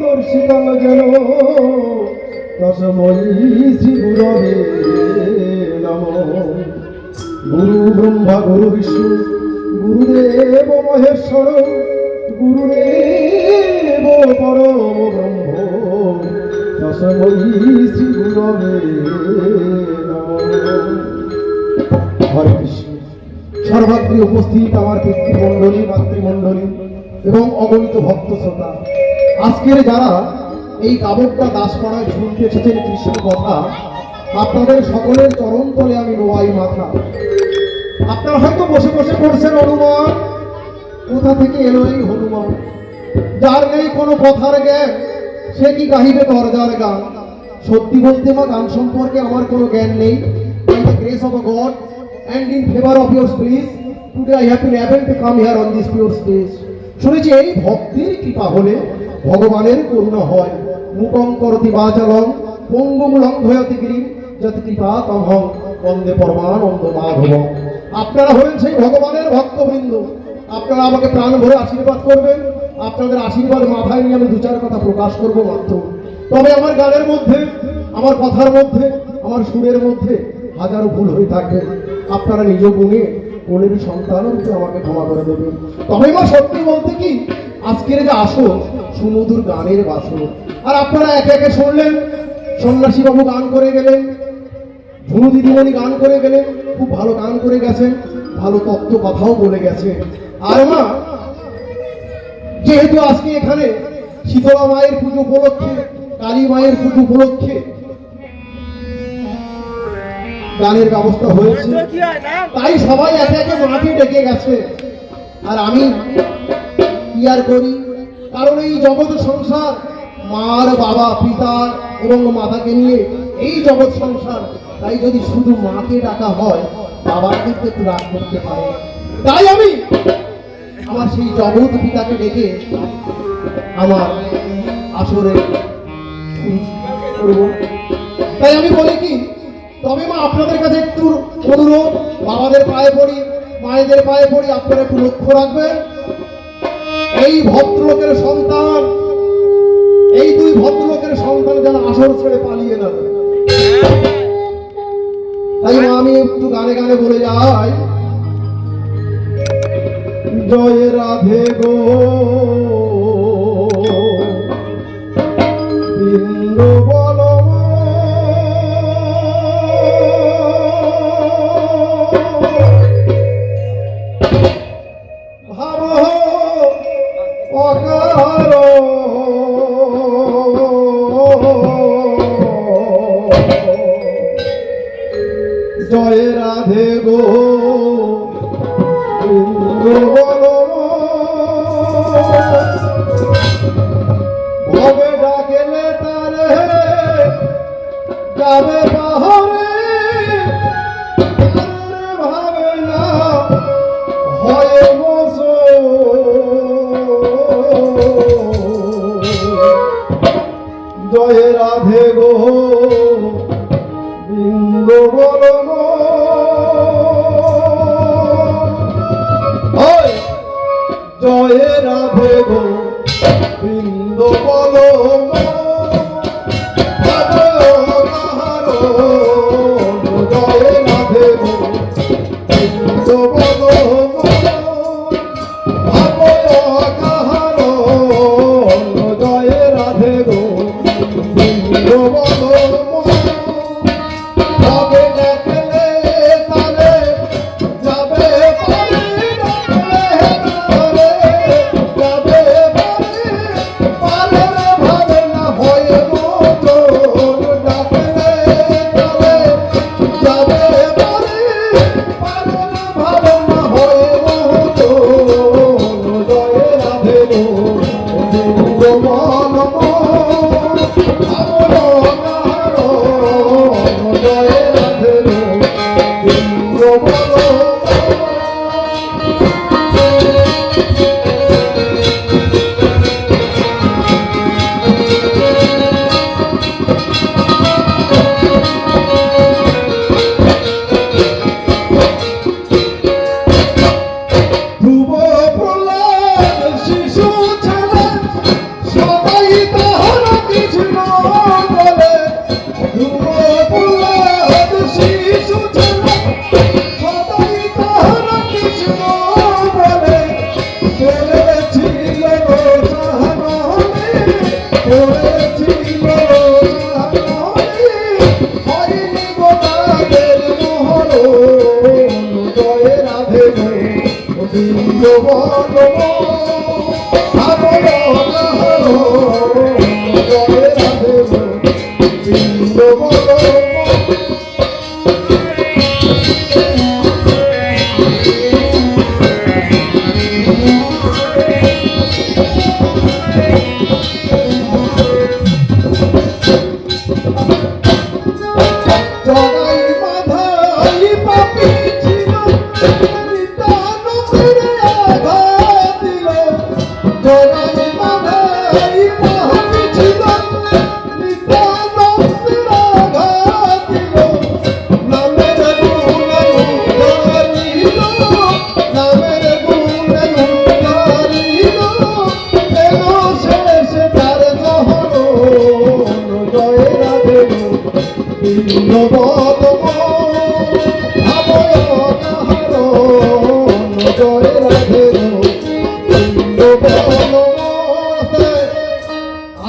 দর্শিতাম যেন তসময়ী শ্রী গুরবে নমঃ। গুরু ব্রহ্মা গুরু বিষ্ণু গুরুদেব মহেশ্বর গুরুদেব পরম ব্রহ্ম তসময়ী শ্রী গুরবে নমঃ। হরে কৃষ্ণ। সর্বাগ্রে উপস্থিত আমার পিতৃমণ্ডলী মাতৃমণ্ডলী এবং অগণিত ভক্ত শ্রোতা, আজকের যারা এই কাব্যটা দাসপাড়ায় শুনতে এসেছেন কৃষ্ণ কথা, আপনাদের সকলের চরণ তলে আমি নোয়াই মাথা। আপনারা হয়তো বসে বসে করছেন অনুমান, কোথা থেকে এলো এই হনুমান? যার নেই কোনো কথার জ্ঞান, সে কি গাহিবে দরজার গান? সত্যি বলতে মা, গান সম্পর্কে আমার কোনো জ্ঞান নেই। By the grace of a God and in favor of your please, today I have been able to come here on this pure stage. শুনেছি এই ভক্তির কৃপা হলে ভগবানের করুণা হয়। মুকং করতি বাচালং পঙ্গুম লঙ্ঘয়তি গিরিম যত কৃপা তমহং বন্দে পরমানন্দ মাধবম। আপনারা হলেন সেই ভগবানের ভক্তবৃন্দ। আপনারা আমাকে প্রাণ ভরে আশীর্বাদ করবেন। আপনাদের আশীর্বাদ মাথায় নিয়ে আমি দু চার কথা প্রকাশ করবো মাত্র। তবে আমার গানের মধ্যে, আমার কথার মধ্যে, আমার সুরের মধ্যে হাজারো ভুল হয়ে থাকবে। আপনারা নিজ গুণে কোলের সন্তান রূপে আমাকে ক্ষমা করে দেবেন। তবে মা, সত্যি বলতে কি, আজকের যে আসর সুমধুর গানের বাসর। আর আপনারা একে একে শুনলেন, সন্ন্যাসী বাবু গান করে গেলেন, ঝুনু দিদিমণি গান করে গেলেন, খুব ভালো গান করে গেছেন, ভালো তত্ত্ব কথাও বলে গেছে। আর মা, যেহেতু আজকে এখানে শীতলা মায়ের পুজো উপলক্ষে, কালী মায়ের পুজো উপলক্ষে গানের ব্যবস্থা হয়েছে, তাই সবাই একে একে মাকে ডেকে গেছে। আর আমি কি আর করি, কারণ এই জগৎ সংসার মার বাবা পিতা এবং মাতাকে নিয়ে এই জগৎ সংসার। তাই যদি শুধু মাকে ডাকা হয়, বাবার কিন্তু একটু রাগ করতে পারে। তাই আমি আমার সেই জগৎ পিতাকে ডেকে আমার আসরে করব। তাই আমি বলি কি, তবে মা, আপনাদের কাছে একটু অনুরোধ, বাবাদের পায়ে পড়ি, মায়েদের পায়ে পড়ি, আপনারা একটু লক্ষ্য রাখবেন। এই ভদ্রলোকের সন্তান, এই দুই ভদ্রলোকের সন্তান যেন আসর ছেড়ে পালিয়ে না যায়। তাই মা, আমি একটু গানে গানে বলে যাই, জয় রাধে গো বিন্দু বলো জয় রাধে গো ভবে ডাকেলে তারে যাবে পাহরে, ভাবে না হয় বস। জয় রাধে গো বিন্দু বলো, জয় রাধে গো বিন্দু বলো, জয় রাধে গো বিন্দু বলো, জয় রাধে গো বিন্দু বলো। পড়েছিল হয়নি গোলাপের মোহর জয় রাধে গোবিন্দ বল জয় রাধে গোবিন্দ বল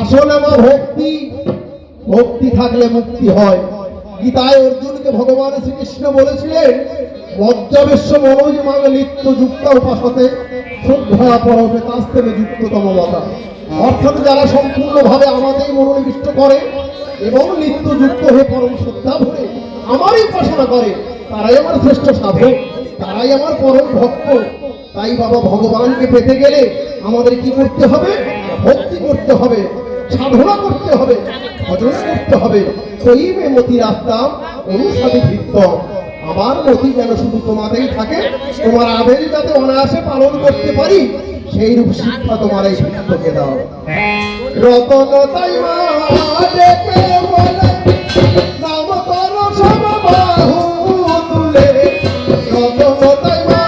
আসলে মা ভক্তি ভক্তি থাকলে মুক্তি হয়। গীতায় অর্জুনকে ভগবান শ্রীকৃষ্ণ বলেছিলেন মজ্জাবেশ্য মনোজ মাগে নিত্য যুক্ত উপাসতে শ্রদ্ধা পরমে তাস্তেনে যুক্ততম মতা। অর্থাৎ যারা সম্পূর্ণভাবে আমাদের মনোনিবিষ্ট করে এবং নিত্য যুক্ত হয়ে পরম শ্রদ্ধা ভরে আমারই উপাসনা করে তারাই আমার শ্রেষ্ঠ সাধক, তারাই আমার পরম ভক্ত। তাই বাবা ভগবানকে পেতে গেলে আমাদের কি করতে হবে? ভক্তি করতে হবে, সাধনা করতে হবে, ভজন করতে হবে। কইবে মতি রাস্তা অনুসারী ভিত্ত, আমার মতি যেন শুধু তোমাদেরই থাকে, তোমার আদেশ যাতে অনায়াসে পালন করতে পারি সেই রূপ শিক্ষা তোমার এই ভিত্তকে দাও। রতন তাই মা ডেকে বলে নাম করো সব বাহু তুলে, রতন তাই মা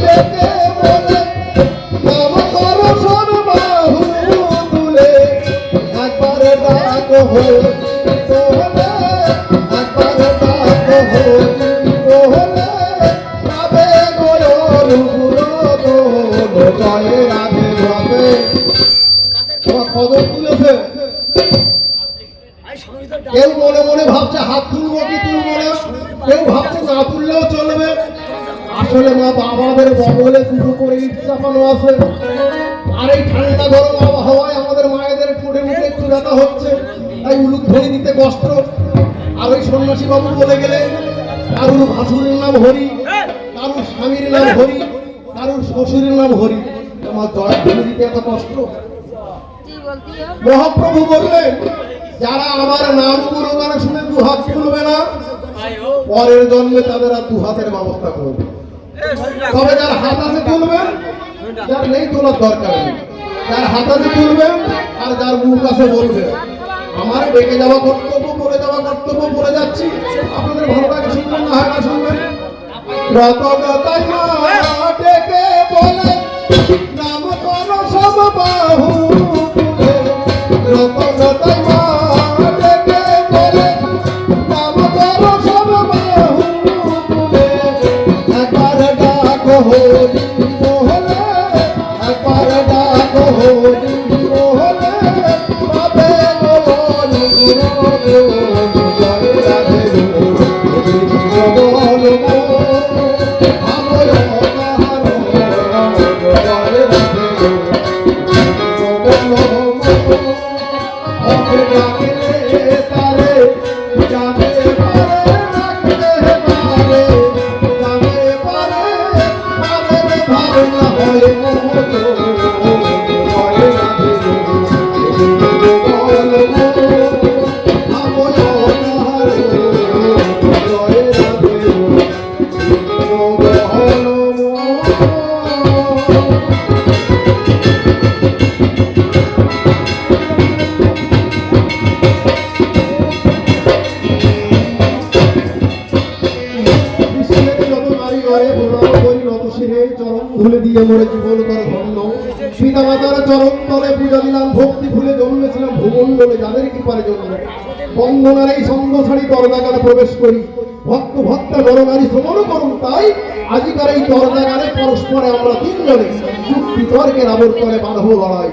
ডেকে বলে নাম করো সব বাহু তুলে, একবারে ডাক হয়ে তোলে, একবারে ডাক হয়ে তোলে, তবে গোয়র গুরো জয় রাধে রাধে। তোমার কদর তুলেছে, কেউ মনে মনে ভাবছে হাত তুলবো কি তুলবো না, কেউ ভাবছে না তুললেও চলবে। আসলে মা বাবাদের বগলে দুটো করে ইট চাপানো আছে, আর এই ঠান্ডা গরম আবহাওয়ায় আমাদের মায়েদের ঠোঁটে মুখে একটু ব্যথা হচ্ছে, তাই উলুক ধরে দিতে কষ্ট। আর ওই সন্ন্যাসী বাবু বলে গেলে কারুর ভাসুরের নাম হরি, কারুর স্বামীর নাম হরি, কারুর শ্বশুরের নাম হরি, আমার জয় ধরে দিতে এত কষ্ট। মহাপ্রভু বললেন যারা আমার নাম গুণগান শুনে দু হাত খুলবে না পরের জন্মে তাদের আর দু হাতের ব্যবস্থা করবে। তবে যার হাত আছে তুলবেন, যার নেই তোলার দরকার নেই। যার হাত আছে তুলবেন আর যার মুখ আছে বলবেন। আমার ডেকে যাওয়া কর্তব্য, বলে যাওয়া কর্তব্য, বলে যাচ্ছি, আপনাদের ভালো লাগে শুনবেন না হয় না শুনবেন। রতনতাই মা ডেকে বলে নাম করো সব বাহু তুলে, রতনতাই মা ডেকে বলে নাম করো সব বাহু তুলে, একবার ডাক হরি মোহনে, একবার ডাক হরি মোহনে, তবে গোবিন্দ জয় রাধে গোবিন্দ বল ধুলে দিয়ে মোরে জীবন করে ধন্য, পিতা মাতার চরণ তলে পূজা দিলাম, ভক্তি ফুলে জন্মেছিলাম ভূমণ্ডলে যাদের কৃপারে জন্ম। বন্দনার এই সঙ্গ ছাড়ি দরজাগানে প্রবেশ করি, ভক্ত ভক্তা নরনারী শ্রবণ করুন। তাই আজিকার এই দরজাগানে পরস্পরে আমরা তিনজনে যুক্তি তর্কের আবর্তনে বাঁধব লড়াই।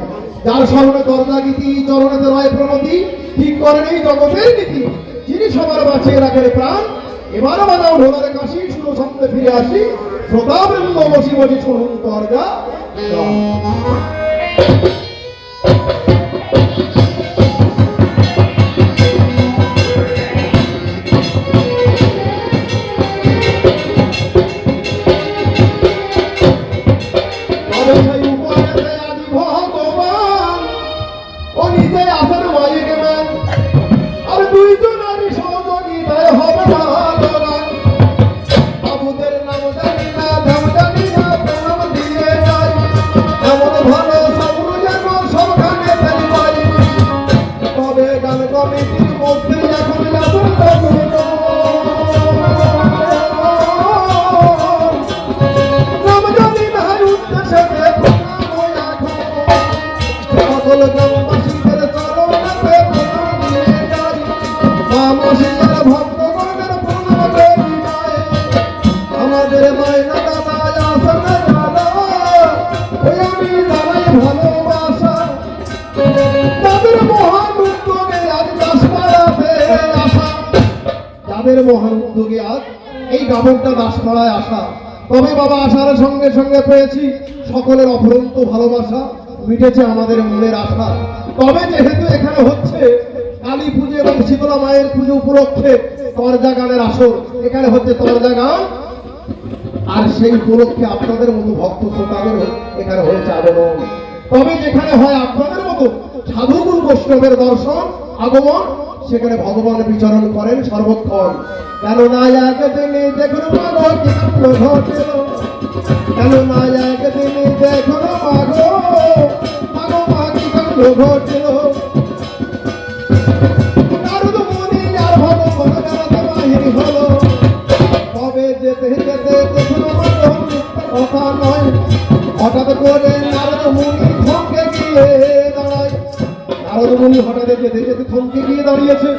যার স্মরণে দরজা গীতি চরণেতে রয় প্রণতি, ঠিক করেন এই জগতের নীতি, যিনি সবার বাঁচিয়ে রাখেন প্রাণ। এবারও বাজাও ঢোলার কাশি, শুনো শব্দে ফিরে আসি, শ্রোতাবৃন্দ বসি বসি শুনুন দরজা। মহান উদ্যোগে আজ এই গাবনটা দাসপাড়ায় আসা। তবে বাবা আসার সঙ্গে সঙ্গে পেয়েছি সকলের অফুরন্ত ভালোবাসা, মিটেছে আমাদের মনের আশা। তবে যেহেতু এখানে হচ্ছে কালী পুজো এবং শীতলা মায়ের পুজো উপলক্ষে তরজা গানের আসর, এখানে হচ্ছে তরজা গান, আর সেই উপলক্ষে আপনাদের মতো ভক্ত শ্রোতাদের এখানে হয়েছে আগমন। তবে যেখানে হয় আপনাদের মতো সাধুগুরু বৈষ্ণবের দর্শন আগমন, সেখানে ভগবান বিচরণ করেন সর্বক্ষণ। কেন না একদিনে দেখুন মাগো কি কাণ্ড ঘটেল, কেন না একদিনে দেখুন মাগো মাগো মা কি কাণ্ড ঘটেল। নারদ মুনি আর ভগবান জানাতে বাহির হলো, তবে যেতে যেতে দেখুন মাগো কথা নয়, হঠাৎ করে নারদ মুনি থমকে গিয়ে দাঁড়ায়। নারদ মুনি হঠাৎ যেতে যেতে থমকে গিয়ে দাঁড়িয়েছে।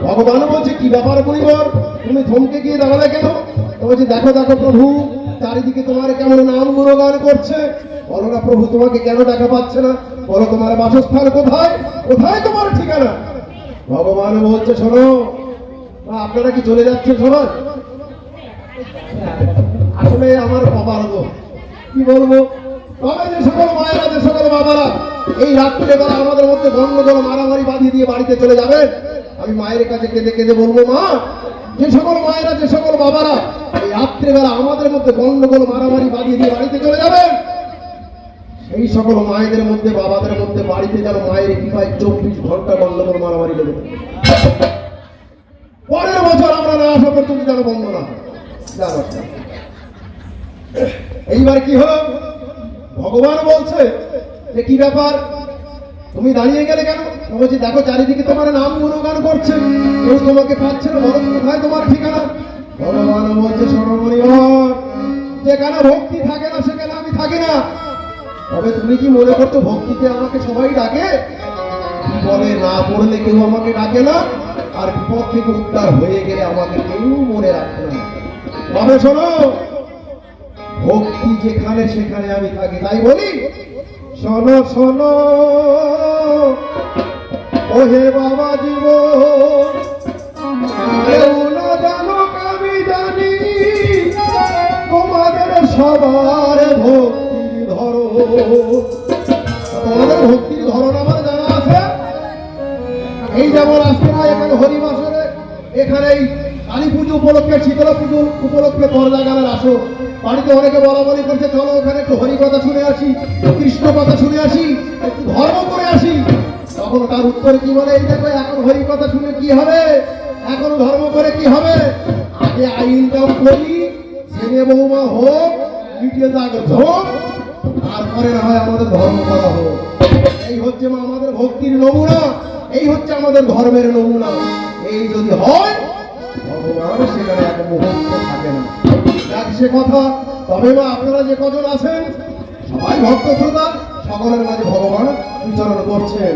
ভগবান বলছে কি ব্যাপার মুনিবর, তুমি থমকে গিয়ে দাঁড়ালে কেন? বলছে দেখো দেখো প্রভু, চারিদিকে তোমার কেমন নাম গুণগান করছে। বলো না প্রভু তোমাকে কেন দেখা পাচ্ছে না, বলো তোমার বাসস্থান কোথায়, কোথায় তোমার ঠিকানা? ভগবান বলছে শোনো, আপনারা কি চলে যাচ্ছেন সবাই? আসলে আমার কপাল গো, কি বলবো। তবে যে সকল মায়েরা যে সকল বাবারা এই রাত্রে বেলা আমাদের মধ্যে গন্ডগোল মারামারি বাঁধিয়ে দিয়ে বাড়িতে চলে যাবেন, আমি মায়ের কাছে কেঁদে কেঁদে বলবো মা, যে সকল মায়েরা যে সকল বাবারা এই রাত্রেবেলা আমাদের মধ্যে গন্ডগোল মারামারি বাঁধিয়ে দিয়ে বাড়িতে চলে যাবেন, সেই সকল মায়েদের মধ্যে বাবাদের মধ্যে বাড়িতে যেন মায়ের কৃপায় 24 ঘন্টা গন্ডগোল মারামারি লেগে পরের বছর আমরা না আসা পর্যন্ত যেন বন্ধ না। এইবার কি হলো, ভগবান বলছে যে কি ব্যাপার তুমি দাঁড়িয়ে গেলে কেন? বলছি দেখো চারিদিকে তোমার নাম গুণগান করছে, কেউ তোমাকে পাচ্ছে না, বলো কোথায় তোমার ঠিকানা? ভগবান বলছে শোনো মনিবর, যেখানে ভক্তি থাকে না সেখানে আমি থাকি না। তবে তুমি কি মনে করছো ভক্তিতে আমাকে সবাই ডাকে? বলে না পড়লে কেউ আমাকে ডাকে না, আর বিপদ থেকে উদ্ধার হয়ে গেলে আমাকে কেউ মনে রাখে না। তবে শোনো, ভক্তি যেখানে সেখানে আমি থাকি। তাই বলি শোনো শোনো ওহে বাবা জীব, কেউ না জানো আমি জানি, তোমাদের সবার ভক্তির ধরো, তোমাদের ভক্তির ধরন আমার জানা আছে। এই যেমন আজকে না এখানে হরিবাসরে, এখানে কালী পুজো উপলক্ষে শীতলা পুজো উপলক্ষে দরজা গানের আসো, বাড়িতে অনেকে বলা বলি করছে চলো ওখানে একটু হরি কথা শুনে আসি, কৃষ্ণ কথা শুনে আসি, একটু ধর্ম করে আসি। তখন তার উত্তরে কি বলে, এই দেখো এখন হরি কথা শুনে কি হবে, এখন ধর্ম করে কি হবে, আগে ইনকাম করি, ছেলে বৌমা হোক, মিটিয়ে যাক হোক, তারপরে না হয় আমাদের ধর্ম করা হোক। এই হচ্ছে আমাদের ভক্তির নমুনা, এই হচ্ছে আমাদের ধর্মের নমুনা। এই যদি হয় ভগবান সেখানে এক মুহূর্ত থাকে না, দেখ সে কথা। তবে মা আপনারা যে কজন আছেন সবাই ভক্ত শ্রোতা, সকলের মাঝে ভগবান বিচরণ করছেন।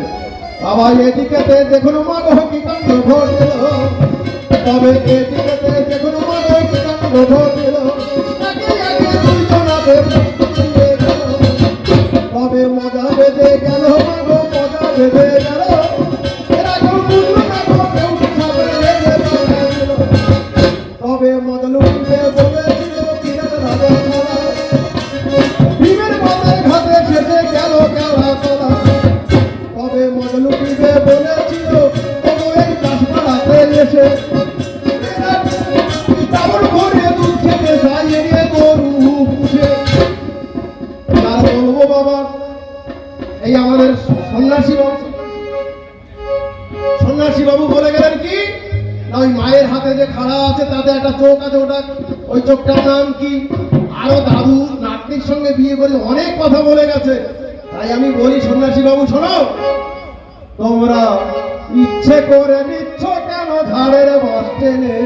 বাবা এদিকে দেখুন মা গো কি কাণ্ড ঘটেল, তবে এদিকে দেখুন মা গো কি কাণ্ড ঘটেল, তবে মজা বেঁধে গেল বলেছিল তবু এই দাসপাড়াতে এসে কাপড় পরে দুধ খেতে চাই রে গরু পুষে। আর বলবো বাবা, এই আমাদের সন্ন্যাসী বাবু বলে গেলেন কি না, ওই মায়ের হাতে যে খাড়া আছে তাতে একটা চোখ আছে, ওটা ওই চোখটার নাম কি? আরো দাদু নাতনির সঙ্গে বিয়ে করে অনেক কথা বলে গেছে। তাই আমি বলি সন্ন্যাসী বাবু শোনো, তোমরা ইচ্ছে করে নিচ্ছ কেন ঝাড়ের বাস টেনে?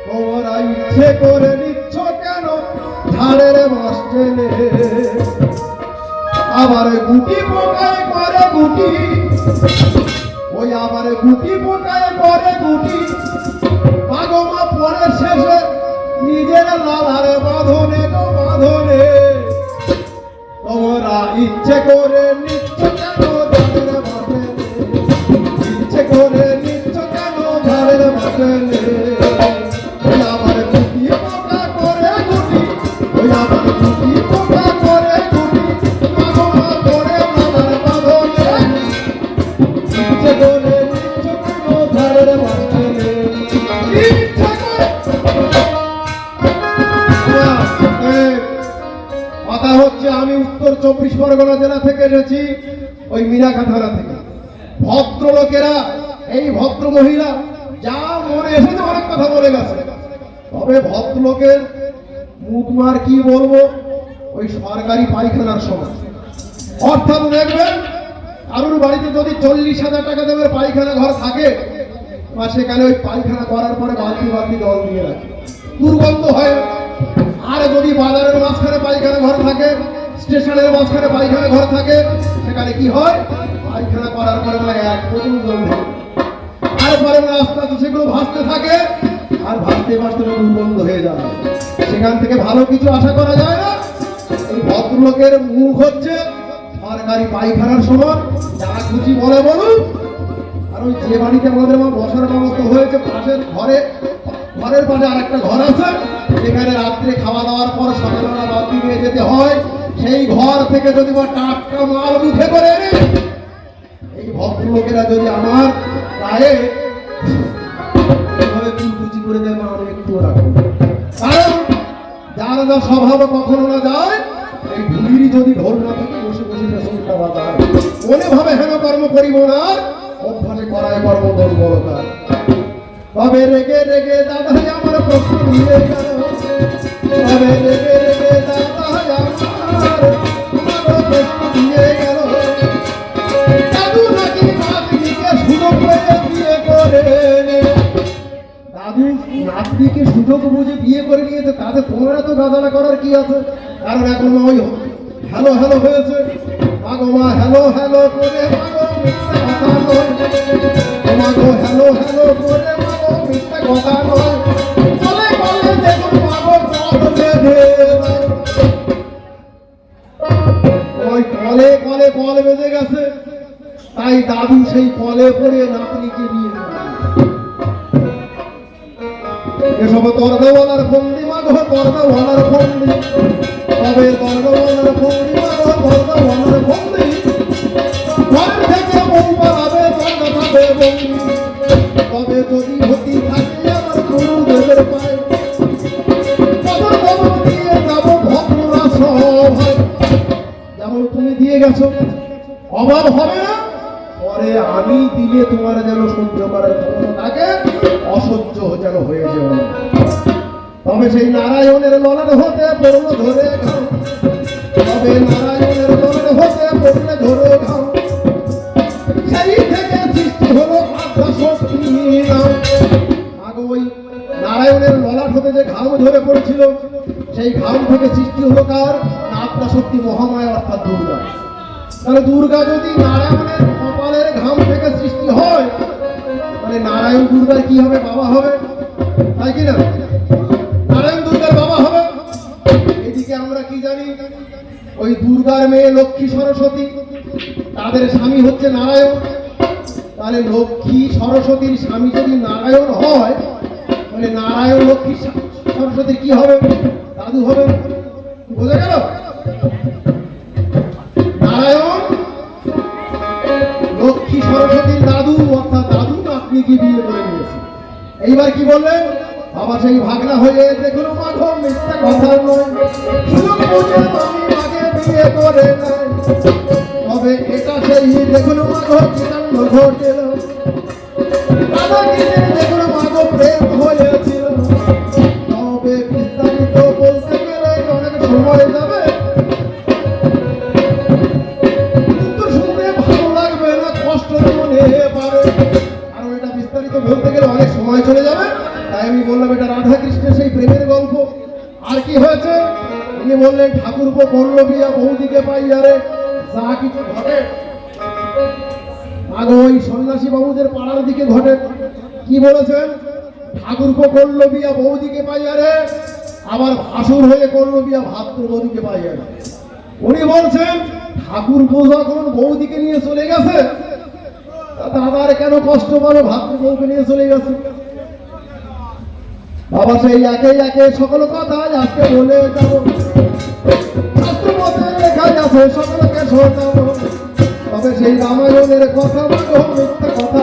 তোমরা ইচ্ছে করে নিচ্ছ কেন ঝাড়ের বাস টেনে? আবার গুটি পোকায় করে গুটি, ওই আবার গুটি পোকায় করে গুটি, পাগমা পরে শেষে নিজের লালার বাঁধনে গো বাঁধনে। তোমরা ইচ্ছে করে নিচ্ছ কেন ঝাড়ের বাঁধনে? ইচ্ছে করে নিচ্ছ কেন ঝাড়ের বাঁধনে? ওই আবার গুটি পোকা করে গুটি, ওই আবার গুটি পোকা করে গুটি, পাগমা পরে লালার বাঁধনে। ইচ্ছে করে নিচ্ছ কেন ঝাড়ের বাঁধনে? কথা হচ্ছে আমি উত্তর 24 পরগনা জেলা থেকে এসেছি, ওই মিনাখা থানা থেকে। ভদ্রলোকেরা, এই ভদ্র মহিলা যা মনে এসেছে অনেক কথা বলে গেছে, তবে ভদ্রলোকের মুখমার কি বলবো, ওই সরকারি পায়খানার সময়। অর্থাৎ দেখবেন কারোর বাড়িতে যদি 40,000 টাকা দেবের পায়খানা ঘর থাকে, বা সেখানে ওই পায়খানা করার পরে বালতি বালতি জল দিয়ে রাখে, দুর্গন্ধ হয়। আর যদি বাজারের মাঝখানে পায়খানা ঘর থাকে, স্টেশনের মাঝখানে পায়খানা ঘর থাকে, সেখানে কি হয়, পায়খানা করার পরে মানে এক প্রচুর গন্ধ, আর পরে আস্তে আস্তে সেগুলো ভাসতে থাকে, আর ভাসতে ভাসতে দুর্গন্ধ হয়ে যায়। সেখান থেকে ভালো কিছু আশা করা যায় না। এই ভদ্রলোকের মুখ হচ্ছে সরকারি পায়খানার সময়, যা খুশি বলে বলুন। আর ওই যে বাড়িতে আমাদের বসার ব্যবস্থা হয়েছে, পাশের ঘরের পাশে আর একটা ঘর আছে, যেখানে রাত্রে খাওয়া দাওয়ার পর সকালবেলা বালতি নিয়ে যেতে হয়, সেই ঘর থেকে যদি বা টাটকা মাল মুখে করে এনে এই ভদ্রলোকেরা যদি আমার গায়ে এভাবে কুচি করে দেয়, আমি একটু রাখবো। কারণ যার যা স্বভাব কখনো না যায়, এই ধুলিরই যদি ঢোল না থাকে বসে বসে পেছনটা বাজায়। মনে ভাবে হেন কর্ম করিব না, অভ্যাসে করায় কর্ম দুর্বলতা। তবে রেগে রেগে দাদা আমার প্রশ্ন দিয়ে গেল, তবে রেগে রেগে দাদা আমার প্রশ্ন দিয়ে গেল, দাদু নাকি নাতনিকে সুযোগ পেয়ে বিয়ে করে? দাদু নাতনিকে সুযোগ বুঝে বিয়ে করে নিয়েছে, তাতে তোমার এত গাদালা করার কি আছে? কারণ এখন ওই হ্যালো হ্যালো হয়েছে, মাগো হ্যালো হ্যালো করে মাগো মিথ্যা কথা নয়, মাগো হ্যালো হ্যালো করে মাগো মিথ্যা কথা নয়, বলে বলে দেখুন মাগো কল বেঁধে ওই কলে কলে কল বেঁধে গেছে। তাই দাদু সেই কলে পড়ে নাতনিকে বিয়ে করে। এসব দরদাওয়ালার ফন্দি মাগো দরদাওয়ালার ফন্দি, তবে দরদাওয়ালার ফন্দি মাগো দরদাওয়ালার ফন্দি, ঘর থেকে বউ পালাবে দরদা পাবে বন্দি। তবে যদি হতি থাকে আমার গুরুদেবের পায়ে, কবর কবর দিয়ে যাবো ভক্তরা সব। যেমন তুমি দিয়ে গেছো, অভাব হবে না, পরে আমি দিলে তোমার যেন সহ্য করার ক্ষমতা থাকে, অসহ্য যেন হয়ে যাবে। তবে সেই নারায়ণের ললাট হতে পড়লো ধরে ঘাও, তবে নারায়ণের ললাট হতে পড়লে ধরে ঘাও, সেই থেকে সৃষ্টি হলো আত্মা শক্তি নাও। আগে ওই নারায়ণের ললাট হতে যে ঘাম ধরে পড়েছিল, সেই ঘাম থেকে সৃষ্টি হলো কার? আত্মা শক্তি মহামায়া, অর্থাৎ দুর্গা। তাহলে দুর্গা যদি নারায়ণের কপালের ঘাম থেকে সৃষ্টি হয়, তাহলে নারায়ণ দুর্গার কি হবে? বাবা হবে, তাই কিনা? নারায়ণ দুর্গার বাবা হবে। এদিকে আমরা কি জানি, ওই দুর্গার মেয়ে লক্ষ্মী সরস্বতী, তাদের স্বামী হচ্ছে নারায়ণ। তাহলে লক্ষ্মী সরস্বতীর স্বামী যদি নারায়ণ হয়, তাহলে নারায়ণ লক্ষ্মী সরস্বতীর কি হবে? দাদু হবে। বোঝা গেল? নারায়ণ লক্ষ্মী সরস্বতীর দাদু অর্থাৎ দাদু নাতনিকে বিয়ে করে নিয়েছে। এইবার কি বললেন? বাবা সেই ভাগনা হয়ে দেখুন মাঘ মিথ্যা কথা নয়, সুযোগ বুঝে আমি মাকে বিয়ে করে নাই। তবে এটা সেই দেখুন মাঘ কি কাণ্ড ঘটেল, দাদা কিনে দেখুন মাঘ প্রেম হয়েছিল। তবে বিস্তারিত বলতে গেলে অনেক সময় যাবে, কিন্তু শুনতে ভালো লাগবে না, কষ্ট মনে পারে। আর এটা বিস্তারিত বলতে গেলে অনেক সময় চলে যাবে, তাই আমি বললাম এটা রাধা কৃষ্ণের সেই প্রেমের গল্প। আর কি হয়েছে? উনি বললেন ঠাকুরপো করলো বিয়া বৌদিকে পাইয়ারে, যা কিছু ঘটে আগে ওই সন্ন্যাসী বাবুদের পাড়ার দিকে ঘটে। কি বলেছেন? ঠাকুরপো করলো বিয়া বৌদিকে পাইয়ারে, আবার ভাসুর হয়ে করলো বিয়া ভাতৃবধূকে পাইয়ারে। উনি বলছেন ঠাকুরপো যখন বৌদিকে নিয়ে চলে গেছে, তা দাদার কেন কষ্ট পাবে, ভাতৃবধূকে নিয়ে চলে গেছে। বাবা সেই একে একে সকল কথা আজকে বলে যাবো, শাস্ত্রমতে লেখা আছে সকলকে শোনাবো। তবে সেই রামায়ণের কথা বলো, মিথ্যা কথা